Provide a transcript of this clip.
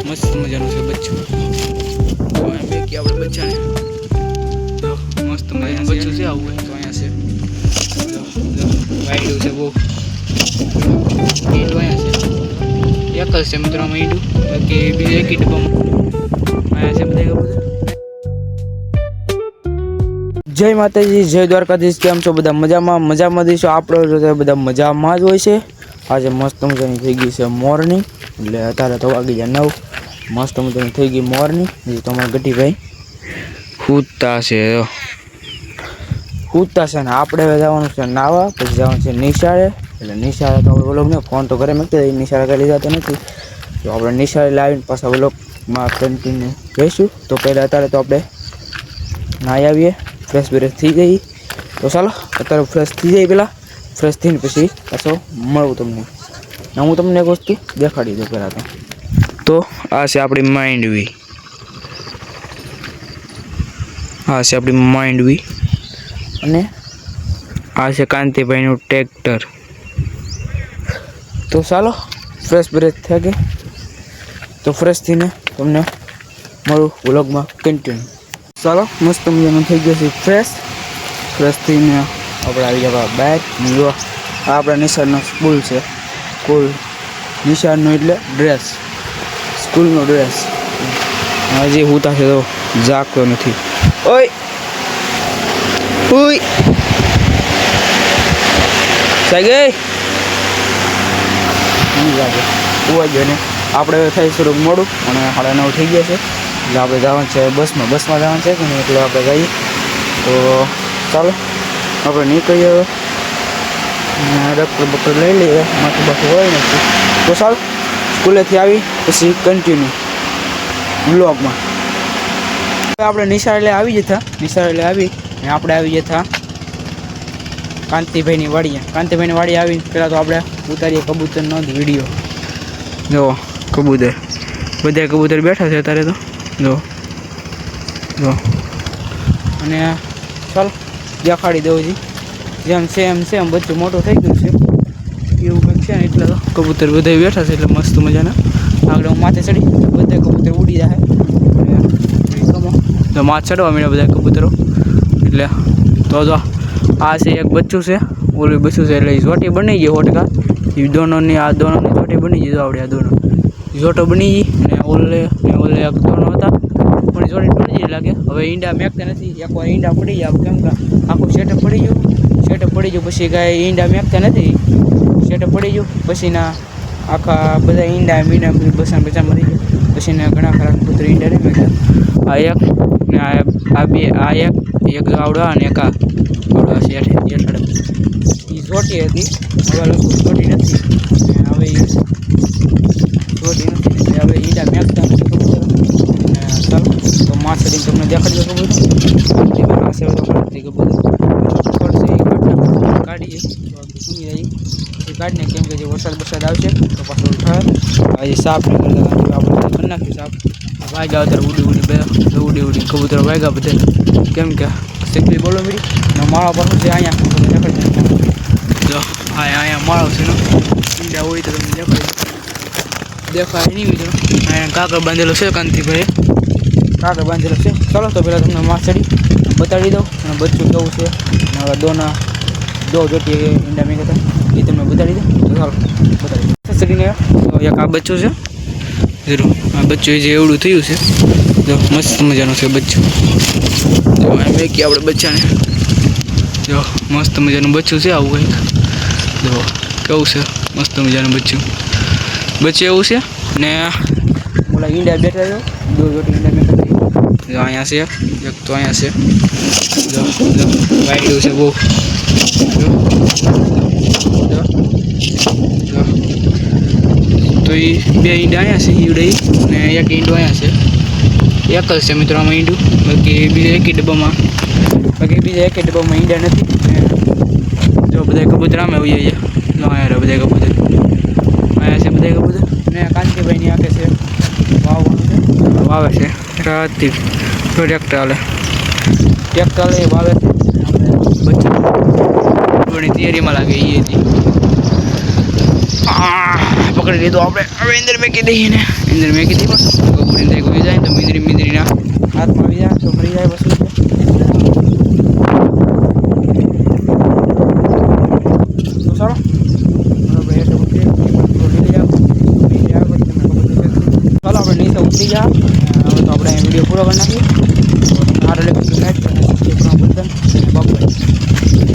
મસ્ત મજાનું છે બચ્ચું. તો એમ કે આપણે બચ્ચાને તો મસ્ત મજાનું બચ્ચું છે. આવું હોય તો અહીંયા છે વાયડું છે બહુ. ઈંડું અહીંયા છે એક જ છે મિત્રો આમાં ઈંડું, બાકી બીજું એક ડબ્બામાં અહીંયા છે બધા બધા. જય માતાજી, જય દ્વારકાધીશ. કેમ છો બધા? મજામાં દઈશું. આપણે બધા મજામાં જ હોય છે. આજે મસ્ત મજાની થઈ ગઈ છે મોર્નિંગ, એટલે અત્યારે તો વાગી જાય 9. મસ્ત મજાની થઈ ગઈ મોર્નિંગ. જે તમારા ગટીભાઈ સૂતા છે ને આપણે જવાનું છે નાવા, પછી જવાનું છે નિશાળે. એટલે નિશાળે તો આપણે વ્લોગને ફોન તો ઘરે મૂકી નિશાળે કરી જતો નથી, તો આપણે નિશાળે લાવીને પાછા વ્લોગમાં કન્ટિન્યુ રહીશું. તો પહેલાં અત્યારે તો આપણે નાહી આવીએ, ફ્રેશ બ્રેશ થઈ જઈએ. તો ચાલો અત્યારે ફ્રેશ થઈ જાય, પહેલાં ફ્રેશ થઈને પછી પાછો મળું તમને. હું તમને એક વસ્તુ દેખાડી દઉં પહેલાં તો આ છે આપણી માંડવી. આ છે આપણી માંડવી અને આ છે કાંતિભાઈનું ટ્રેક્ટર. તો ચાલો ફ્રેશ બ્રેશ થઈ ગઈ, તો ફ્રેશ થઈને તમને મળું વ્લોગમાં કન્ટિન્યુ. ચાલો મસ્ત મજાનું થઈ ગયું છે ફ્રેશ થઈને આપણે આવી જવા બહાર. જો આ આપણા નિશાળનો સ્કૂલ છે. સ્કૂલ નિશાળનો એટલે ડ્રેસ, સ્કૂલનો ડ્રેસ. હજી હુતા છે તો જાગતો નથી. ઓય ઉય સાગઈ જાગે ઉવા ગયો ને. આપણે થઈ થોડુંક મોડું અને 9:30 થઈ ગયા છે, એટલે આપણે જવાનું છે બસમાં જવાનું છે કે નહીં, એટલે આપણે જઈએ. તો ચાલો આપણે નીકળીએ હવે. ડૉક્ટર લઈ લઈએ, માથું બાથું હોય નથી. તો ચાલો સ્કૂલેથી આવી પછી કન્ટિન્યુ બ્લોગમાં. આપણે નિશાળે આવી જતા, નિશાળે આવી ને આપણે આવી જતા કાંતિભાઈની વાડી આવીને પહેલાં તો આપણે ઉતારીએ કબૂતરનો વિડીયો. જો કબૂતર, બધા કબૂતર બેઠા છે અત્યારે તો. જો અને ચાલો દેખાડી દઉં જી, જેમ છે એમ બધું મોટું થઈ ગયું છે એવું કંઈક છે ને. એટલે તો કબૂતર બધા બેઠા છે, એટલે મસ્ત મજાના. આગળ હું માથે ચડી બધા કબૂતર ઉડી જાય, તો માથ ચડવા મળ્યા બધા કબૂતરો. એટલે તો જો આ છે એક બચ્ચું છે, ઓલું બચ્ચું છે, એટલે જોટી બની ગઈ 100%. એ દોનોની જોટી બની ગઈ. જો આપણે આ દોનો જોટો બની ગઈ ને ઓલે એક દોનો હતા પણ જોટી પડી ગઈ લાગે. હવે ઈંડા મેકતા નથી, એકવાર ઈંડા પડી ગયા કેમ કે આખું સેટઅપ પડી ગયું. પછી કાંઈ ઈંડા મેકતા નથી, સેટઅપ પડી ગયું. પછીના આખા બધા ઈંડા મીંડા બસા બચા મરી ગયા. પછીના ઘણા ખરા કબૂતર ઈંડા નહીં મેકતા. આ એક ને આ બે, આ એક આવડા અને એક આવડા શેઠ જેઠાડે. એ જોટી હતી, હવે લોકો જોટી નથી. હવે જોટી નથી, હવે ઈંડા મેકતા નથી કબૂતર. અને ચાલો તો માછડીને તમને દેખાડી દો કબૂતર. માસે તો કબૂતર કાઢીએ સુની રહી પછી કાઢીને, કેમ કે જે વરસાદ આવશે તો પાછો થાય. હજી સાપ નહીં કરતા, આપણે કરી નાખ્યું સાપ. વાગ્યા અત્યારે ઉડી કબૂતરો વાગ્યા બધે, કેમ કે શેકલી બોલો મીડી ને માળો પર છે. અહીંયા જો અહીંયા માળો છે ને, ઈંડા હોય તો તમને દેખાય નહીં મિત્રો. અહીંયા કાકર બાંધેલો છે, કાંતિભાઈએ કાકર બાંધેલો છે. ચાલો તો પહેલાં તમને માછડી બતાડી દઉં અને બચ્ચું કેવું છે. અને હવે દો જોટી ઈંડા મેં કહેતા એ તમને બતાડી દઉં. તો ચાલો બતાડી માછડીને એક આ બચ્ચું છે. જરૂર આ બચ્ચું જે એવડું થયું છે, જો મસ્ત મજાનું છે બચ્ચું. જો એમ કે આપણે બચ્ચાને જો મસ્ત મજાનું બચ્ચું છે. આવું કંઈક જો કેવું છે, મસ્ત મજાનું બચ્ચું એવું છે. ને ઓલા ઈંડા બેઠા છે, 2 જોટી ઈંડા મેં કરી. જો અહીંયા છે એક, તો અહીંયા છે જો વાયડું છે બહુ. તો એ 2 ઈંડા અહીંયા છે, ઈવડે ને એક ઈંડો અહીંયા છે. એક જ છે મિત્રો આમાં ઈંડું, બાકી બીજા એક ડબ્બામાં ઈંડા નથી. જો બધા કબૂતર આમે આવી જાય. જો અહીંયા બધા કબૂતર અહીંયા છે, બધા કબૂતર. ને કાંતિભાઈની આંખે છે વાવે છે રાતથી ટ્રેક્ટર હાલે વાવે છે. બચ્ચાની તૈયારીમાં લાગે એ હતી. પકડી લીધો આપણે. હવે અંદર મેકી દઈએ ને, અંદર મેકી દઈએ બસ. કબૂતરી કોઈ જાય તો મીંદરીના હાથમાં આવી જાય તો ફરી જાય વસ્તુ. તો ચાલો બરાબર એટલે ઉતરી ચાલો આપણે નીચે ઉતરી ગયા. હવે તો આપણે વિડીયો પૂરો કરી નાખીએ. સારો લાગે તો લાઈક અને સબસ્ક્રાઈબ કરવાનું ભૂલતા નહીં. બાય.